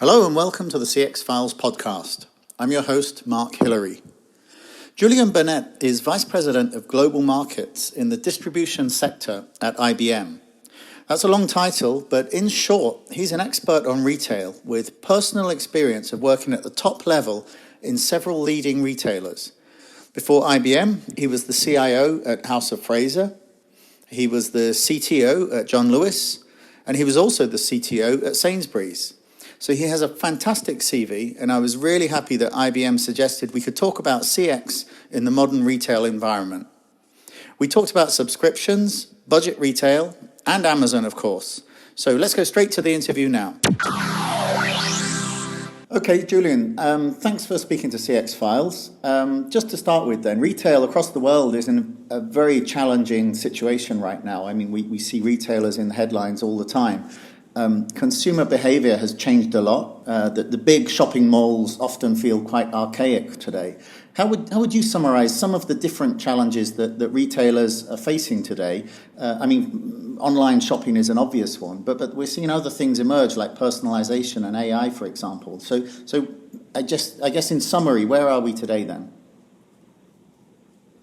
Hello and welcome to the CX Files podcast. I'm your host, Mark Hillary. Julian Burnett is Vice President of Global Markets in the distribution sector at IBM. That's a long title, but in short, he's an expert on retail with personal experience of working at the top level in several leading retailers. Before IBM, he was the CIO at House of Fraser. He was the CTO at John Lewis, and he was also the CTO at Sainsbury's. So he has a fantastic CV, and I was really happy that IBM suggested we could talk about CX in the modern retail environment. We talked about subscriptions, budget retail, and Amazon, of course. So let's go straight to the interview now. Okay, Julian, thanks for speaking to CX Files. Just to start with then, retail across the world is in a very challenging situation right now. I mean, we see retailers in the headlines all the time. Consumer behavior has changed a lot. The big shopping malls often feel quite archaic today. How would you summarize some of the different challenges that retailers are facing today? I mean, online shopping is an obvious one, but we're seeing other things emerge like personalization and AI, for example. So I guess in summary, where are we today then?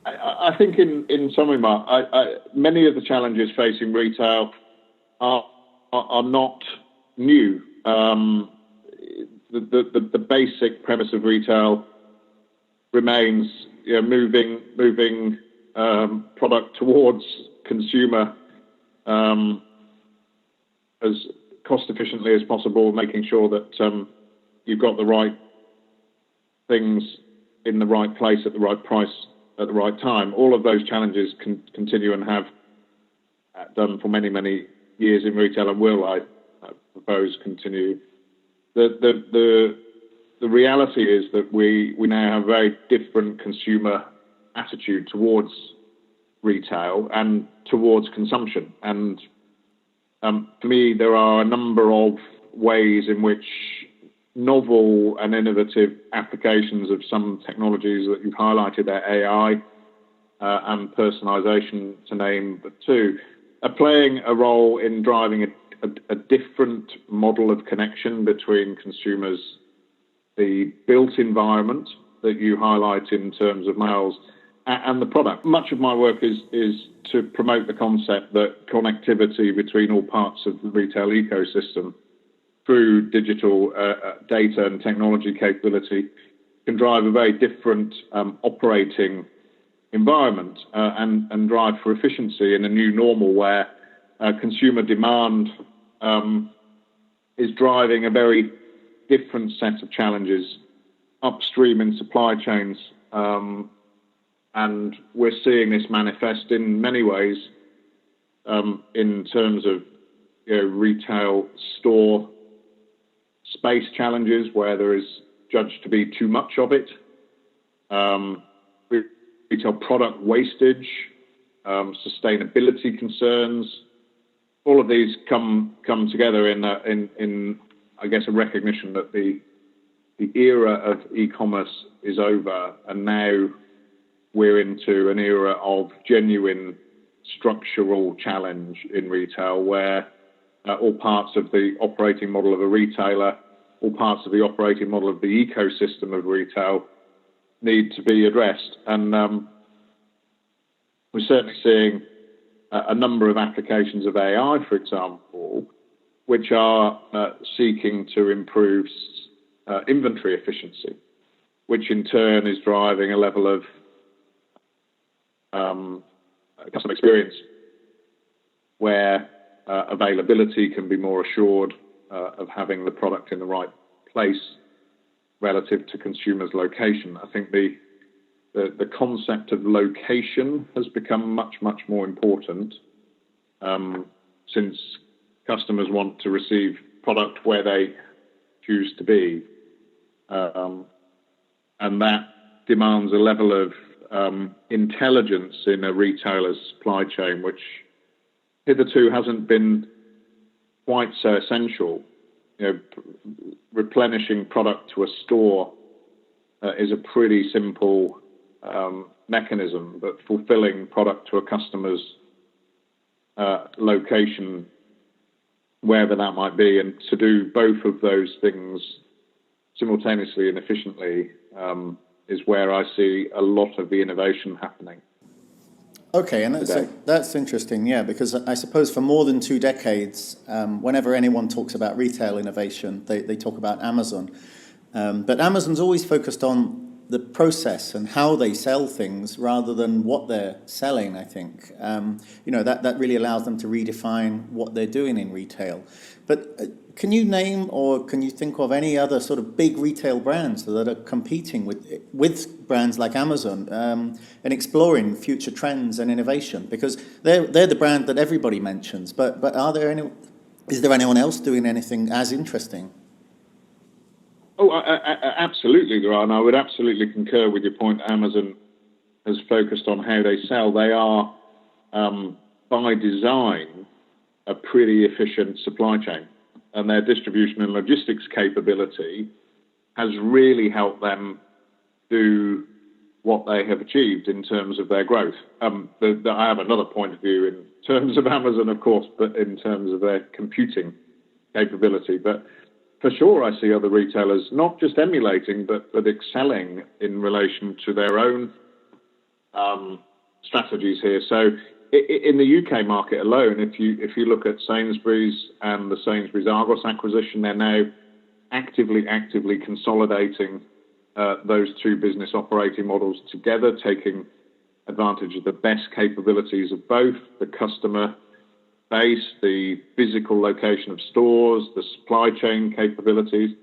I think in summary, Mark, many of the challenges facing retail are not new. The basic premise of retail remains, moving product towards consumer as cost efficiently as possible, making sure that you've got the right things in the right place at the right price at the right time. All of those challenges can continue and have done for many years in retail and will, I propose, continue. The reality is that we now have a very different consumer attitude towards retail and towards consumption. And for me, there are a number of ways in which novel and innovative applications of some technologies that you've highlighted there, AI and personalization, to name the two, are playing a role in driving a different model of connection between consumers, the built environment that you highlight in terms of mails, and the product. Much of my work is to promote the concept that connectivity between all parts of the retail ecosystem through digital data and technology capability can drive a very different operating environment and drive for efficiency in a new normal where consumer demand is driving a very different set of challenges upstream in supply chains, and we're seeing this manifest in many ways in terms of retail store space challenges where there is judged to be too much of it, retail product wastage, sustainability concerns. All of these come together in I guess a recognition that the era of e-commerce is over, and now we're into an era of genuine structural challenge in retail where all parts of the operating model of a retailer, all parts of the operating model of the ecosystem of retail need to be addressed. And we're certainly seeing a number of applications of AI, for example, which are seeking to improve inventory efficiency, which in turn is driving a level of customer experience where availability can be more assured of having the product in the right place relative to consumers' location. I think the concept of location has become much more important since customers want to receive product where they choose to be, and that demands a level of intelligence in a retailer's supply chain which hitherto hasn't been quite so essential. Replenishing product to a store is a pretty simple mechanism, but fulfilling product to a customer's location wherever that might be, and to do both of those things simultaneously and efficiently is where I see a lot of the innovation happening. Okay, and that's interesting, yeah, because I suppose for more than 2 decades, whenever anyone talks about retail innovation, they talk about Amazon. But Amazon's always focused on the process and how they sell things rather than what they're selling, I think. That really allows them to redefine what they're doing in retail. But can you name or can you think of any other sort of big retail brands that are competing with brands like Amazon and exploring future trends and innovation? Because they're the brand that everybody mentions. But is there anyone else doing anything as interesting? Oh, absolutely there are, and I would absolutely concur with your point. Amazon has focused on how they sell. They are, by design, a pretty efficient supply chain, and their distribution and logistics capability has really helped them do what they have achieved in terms of their growth. I have another point of view in terms of Amazon, of course, but in terms of their computing capability. But for sure, I see other retailers not just emulating, but excelling in relation to their own strategies here. So in the UK market alone, if you look at Sainsbury's and the Sainsbury's Argos acquisition, they're now actively consolidating those two business operating models together, taking advantage of the best capabilities of both the customer base, the physical location of stores, the supply chain capabilities.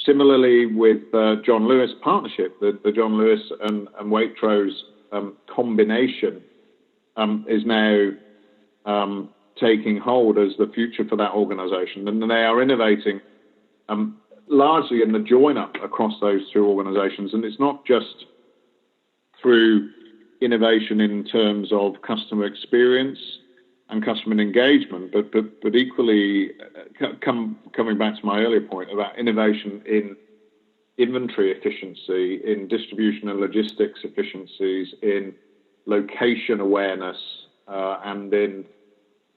Similarly, with John Lewis partnership, the John Lewis and Waitrose combination is now taking hold as the future for that organisation, and they are innovating largely in the join-up across those two organisations. And it's not just through innovation in terms of customer experience and customer engagement, but equally coming back to my earlier point about innovation in inventory efficiency, in distribution and logistics efficiencies, in location awareness, and in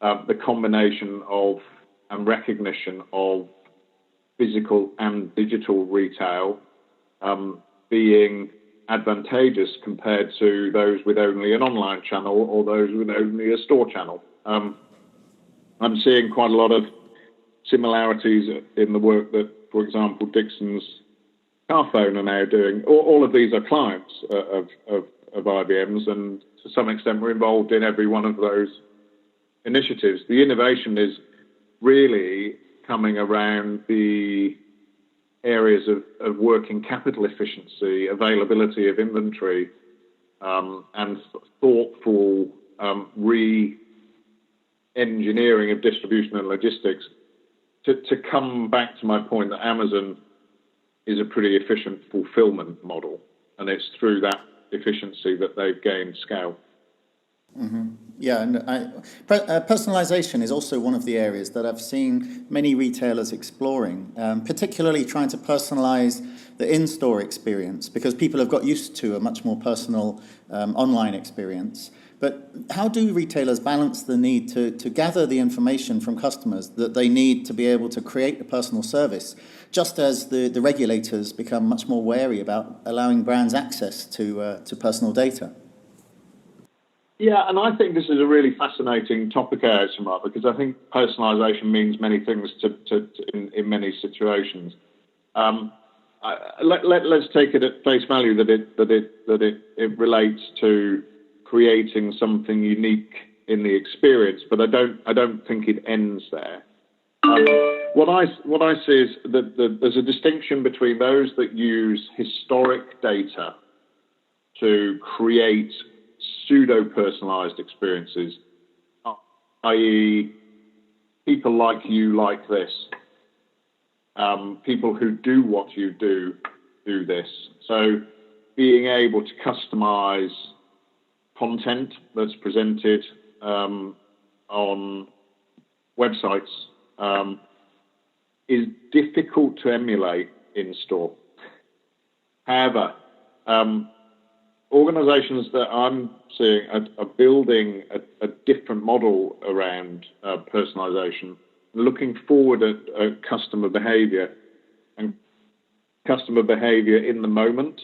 the combination of and recognition of physical and digital retail being advantageous compared to those with only an online channel or those with only a store channel. I'm seeing quite a lot of similarities in the work that, for example, Dixon's Carphone are now doing. All of these are clients of IBM's, and to some extent we're involved in every one of those initiatives. The innovation is really coming around the areas of working capital efficiency, availability of inventory, and thoughtful re-engineering of distribution and logistics. To come back to my point that Amazon is a pretty efficient fulfillment model, and it's through that efficiency that they've gained scale. Mm-hmm. Yeah, and personalization is also one of the areas that I've seen many retailers exploring, particularly trying to personalize the in-store experience, because people have got used to a much more personal online experience. But how do retailers balance the need to gather the information from customers that they need to be able to create a personal service, just as the regulators become much more wary about allowing brands access to personal data? Yeah, and I think this is a really fascinating topic, Mark, because I think personalisation means many things in many situations. Let's take it at face value that it relates to creating something unique in the experience, but I don't think it ends there. What I see is that there's a distinction between those that use historic data to create pseudo-personalised experiences, i.e. people like you like this, people who do what you do this. So being able to customise content that's presented on websites is difficult to emulate in store. However, organisations that I'm seeing are building a different model around personalisation, looking forward at customer behaviour and customer behaviour in the moment,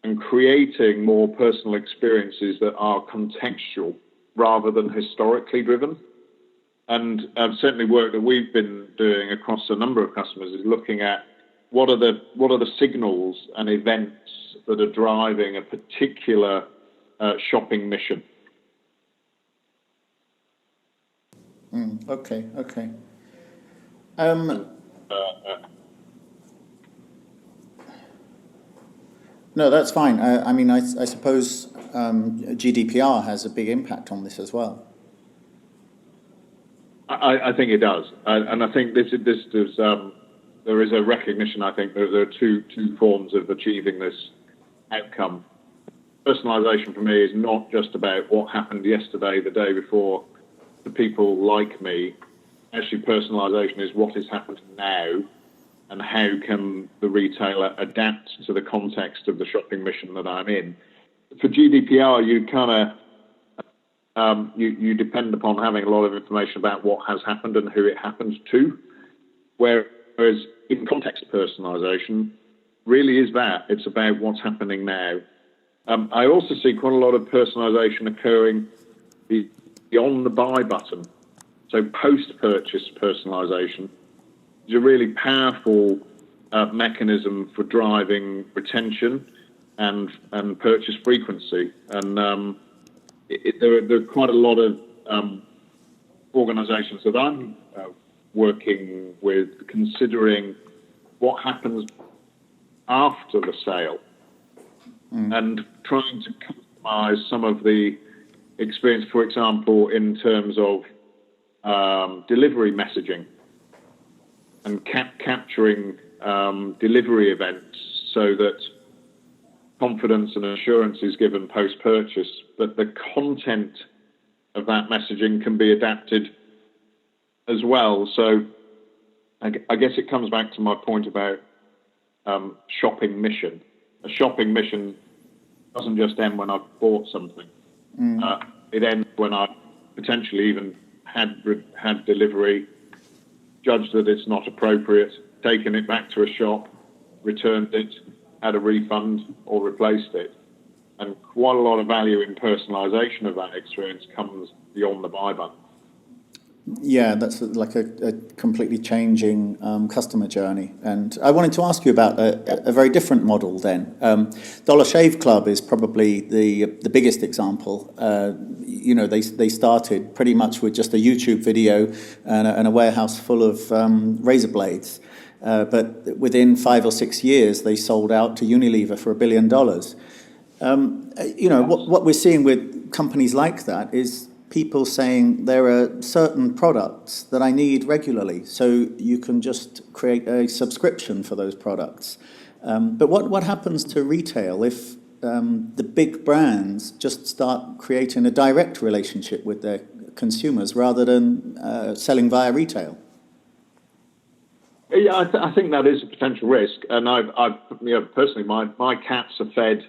and creating more personal experiences that are contextual rather than historically driven. And certainly work that we've been doing across a number of customers is looking at what are the signals and events that are driving a particular shopping mission. Okay. No, that's fine. I mean, I suppose GDPR has a big impact on this as well. I think it does, and I think there is a recognition. I think there are two forms of achieving this outcome. Personalisation for me is not just about what happened yesterday, the day before, to people like me. Actually, personalisation is what is happening now, and how can the retailer adapt to the context of the shopping mission that I'm in. For GDPR, you kind of you depend upon having a lot of information about what has happened and who it happens to, whereas in context personalisation really is that. It's about what's happening now. I also see quite a lot of personalisation occurring beyond the buy button. So post-purchase personalisation is a really powerful mechanism for driving retention and purchase frequency. And there are quite a lot of organisations that I'm working with considering what happens after the sale and trying to customise some of the experience, for example, in terms of delivery messaging and capturing delivery events so that confidence and assurance is given post-purchase, but the content of that messaging can be adapted as well. So I guess it comes back to my point about shopping mission. A shopping mission doesn't just end when I've bought something. It ends when I potentially even had delivery, judged that it's not appropriate, taken it back to a shop, returned it, had a refund or replaced it. And quite a lot of value in personalisation of that experience comes beyond the buy button. Yeah, that's like a completely changing customer journey. And I wanted to ask you about a very different model then. Dollar Shave Club is probably the biggest example. They started pretty much with just a YouTube video and a warehouse full of razor blades. But within 5 or 6 years, they sold out to Unilever for $1 billion. What we're seeing with companies like that is people saying there are certain products that I need regularly, so you can just create a subscription for those products. But what happens to retail if the big brands just start creating a direct relationship with their consumers rather than selling via retail? Yeah, I think that is a potential risk, and I've personally, my cats are fed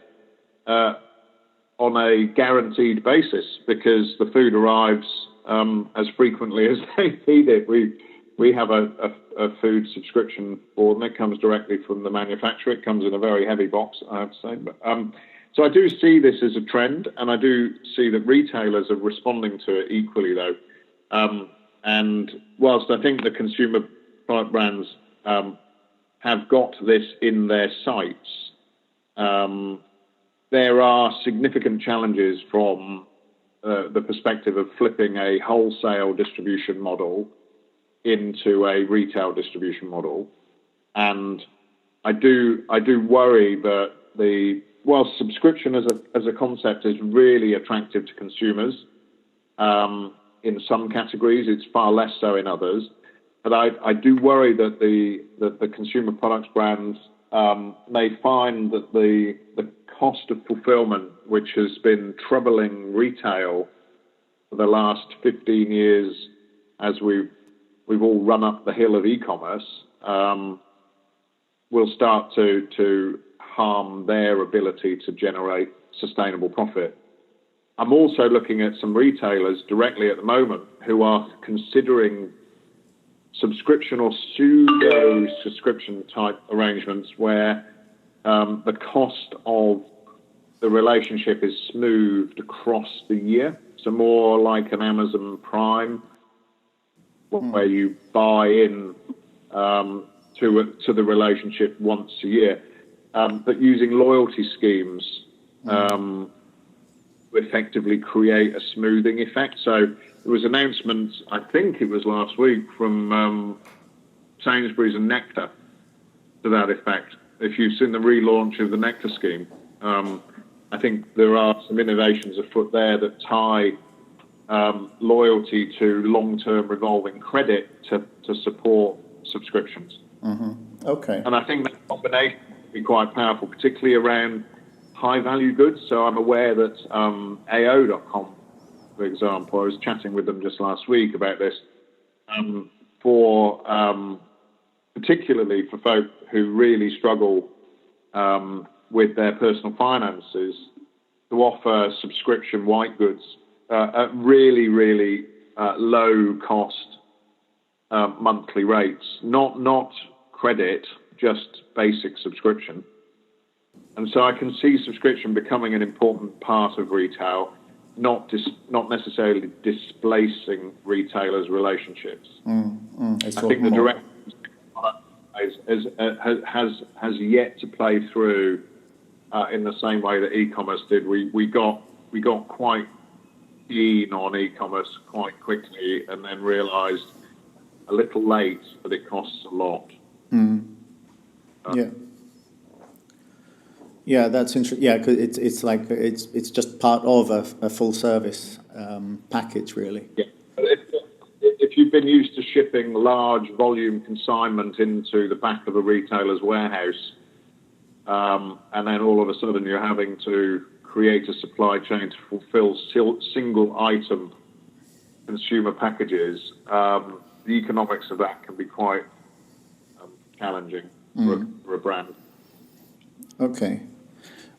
on a guaranteed basis because the food arrives as frequently as they feed it. We have a food subscription for them. It comes directly from the manufacturer. It comes in a very heavy box, I have to say. But, so I do see this as a trend, and I do see that retailers are responding to it equally, though. And whilst I think the consumer product brands have got this in their sights, there are significant challenges from the perspective of flipping a wholesale distribution model into a retail distribution model. And I do worry that while subscription as a concept is really attractive to consumers, in some categories, it's far less so in others. But I do worry that the consumer products brands may find that the cost of fulfillment, which has been troubling retail for the last 15 years as we've all run up the hill of e-commerce, will start to harm their ability to generate sustainable profit. I'm also looking at some retailers directly at the moment who are considering subscription or pseudo-subscription type arrangements where the cost of the relationship is smoothed across the year. So more like an Amazon Prime, where you buy in to the relationship once a year, but using loyalty schemes to effectively create a smoothing effect. So there was announcements, I think it was last week, from Sainsbury's and Nectar to that effect. If you've seen the relaunch of the Nectar scheme, I think there are some innovations afoot there that tie loyalty to long-term revolving credit to support subscriptions. Mm-hmm. Okay. And I think that combination would be quite powerful, particularly around high-value goods. So I'm aware that AO.com, for example, I was chatting with them just last week about this, particularly for folk who really struggle with their personal finances, to offer subscription white goods at really, really low cost monthly rates, not credit, just basic subscription. And so I can see subscription becoming an important part of retail, not necessarily displacing retailers' relationships. I think the direct has yet to play through in the same way that e-commerce did. We got quite keen on e-commerce quite quickly, and then realised a little late that it costs a lot. Yeah, that's interesting. Yeah, because it's like it's just part of a full service package, really. Yeah. If you've been used to shipping large volume consignment into the back of a retailer's warehouse, and then all of a sudden you're having to create a supply chain to fulfill single item consumer packages, the economics of that can be quite challenging for a brand. Okay.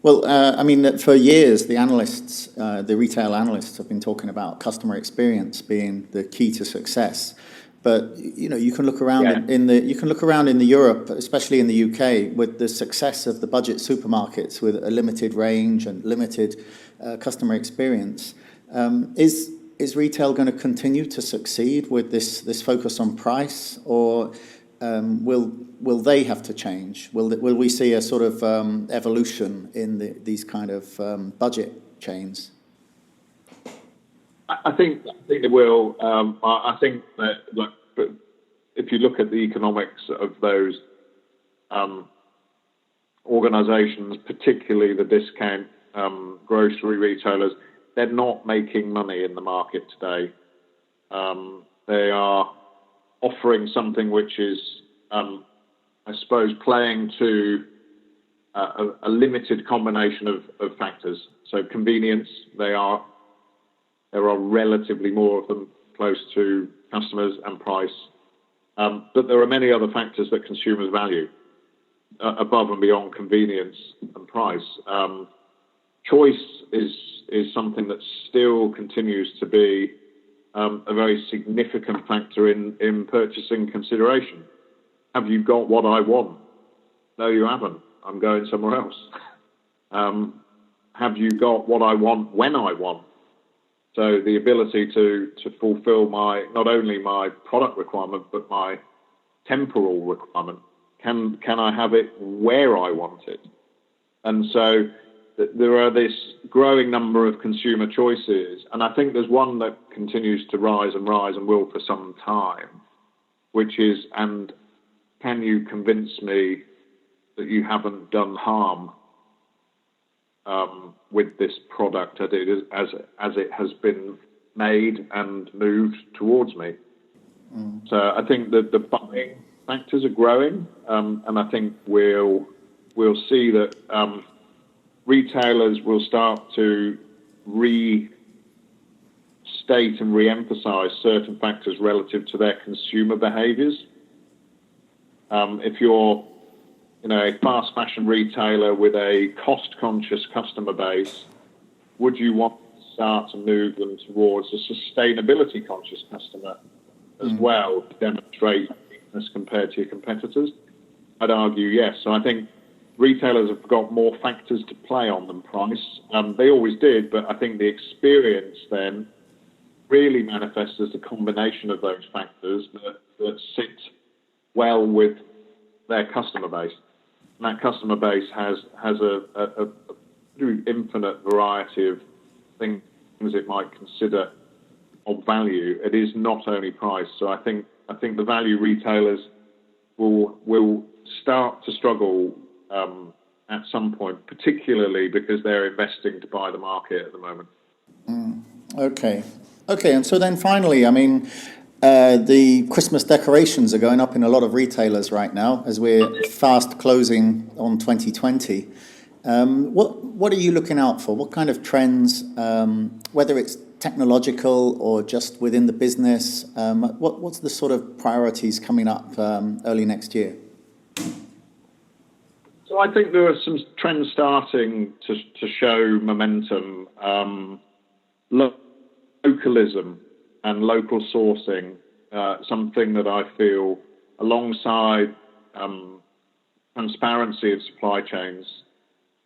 Well, I mean, for years, the analysts, the retail analysts have been talking about customer experience being the key to success. But, you know, you can look around in the Europe, especially in the UK, with the success of the budget supermarkets with a limited range and limited customer experience. Is retail going to continue to succeed with this focus on price, or will they have to change? Will we see a sort of evolution in these kind of budget chains? I think it will. I think that, if you look at the economics of those organisations, particularly the discount grocery retailers, they're not making money in the market today. They are offering something which is, I suppose, playing to a limited combination of factors. So convenience, there are relatively more of them close to customers, and price. But there are many other factors that consumers value above and beyond convenience and price. Choice is something that still continues to be a very significant factor in purchasing consideration. Have you got what I want? No, you haven't. I'm going somewhere else. Have you got what I want when I want? So the ability to fulfill not only my product requirement, but my temporal requirement. Can I have it where I want it? And so there are this growing number of consumer choices, and I think there's one that continues to rise and will for some time, which is, and can you convince me that you haven't done harm with this product as it has been made and moved towards me? So I think that the buying factors are growing, and I think we'll see that retailers will start to restate and re-emphasize certain factors relative to their consumer behaviors. If you're a fast fashion retailer with a cost-conscious customer base, would you want to start to move them towards a sustainability-conscious customer as well to demonstrate weakness compared to your competitors? I'd argue yes. So I think retailers have got more factors to play on than price. They always did, but I think the experience then really manifests as a combination of those factors that sit well with their customer base. And that customer base has a infinite variety of things it might consider of value. It is not only price. So I think the value retailers will start to struggle at some point, particularly because they're investing to buy the market at the moment. Okay, and so then finally, I mean, the Christmas decorations are going up in a lot of retailers right now as we're fast closing on 2020. What are you looking out for? What kind of trends, whether it's technological or just within the business, what's the sort of priorities coming up early next year? So I think there are some trends starting to show momentum. Localism and local sourcing, something that I feel alongside transparency of supply chains,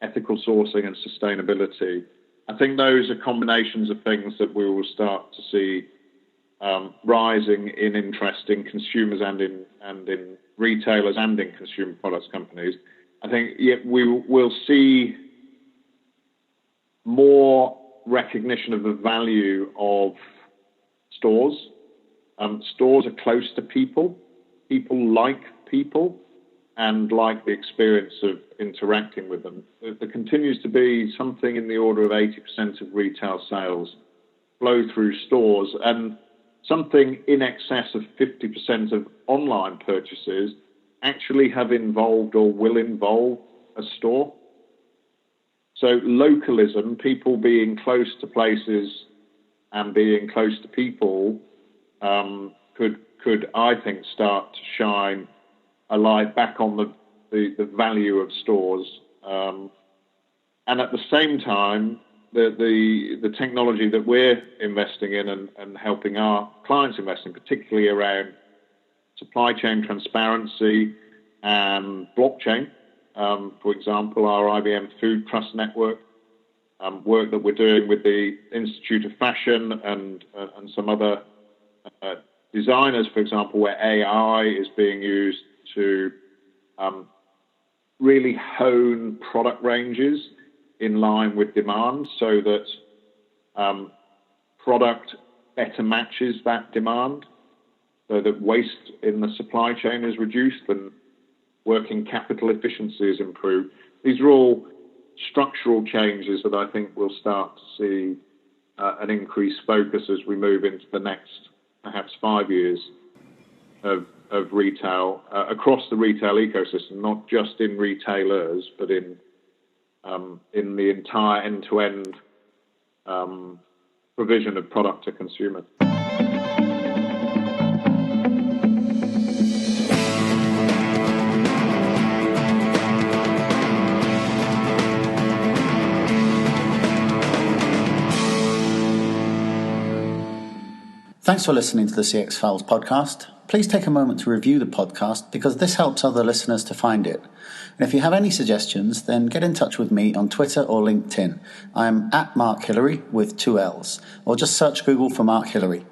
ethical sourcing and sustainability. I think those are combinations of things that we will start to see rising in interest in consumers and in retailers and in consumer products companies. I think we will see more recognition of the value of stores. Stores are close to people. People like people and like the experience of interacting with them. There continues to be something in the order of 80% of retail sales flow through stores, and something in excess of 50% of online purchases actually have involved or will involve a store. So localism, people being close to places and being close to people, could I think start to shine a light back on the value of stores. And at the same time, the technology that we're investing in and helping our clients invest in, particularly around supply chain transparency and blockchain. For example, our IBM Food Trust Network, work that we're doing with the Institute of Fashion and some other designers, for example, where AI is being used to really hone product ranges in line with demand so that product better matches that demand, so that waste in the supply chain is reduced and working capital efficiency is improved. These are all structural changes that I think we'll start to see an increased focus as we move into the next perhaps 5 years of retail across the retail ecosystem, not just in retailers, but in the entire end-to-end provision of product to consumer. Thanks for listening to the CX Files podcast. Please take a moment to review the podcast because this helps other listeners to find it. And if you have any suggestions, then get in touch with me on Twitter or LinkedIn. I'm at Mark Hillary with 2 L's, or just search Google for Mark Hillary.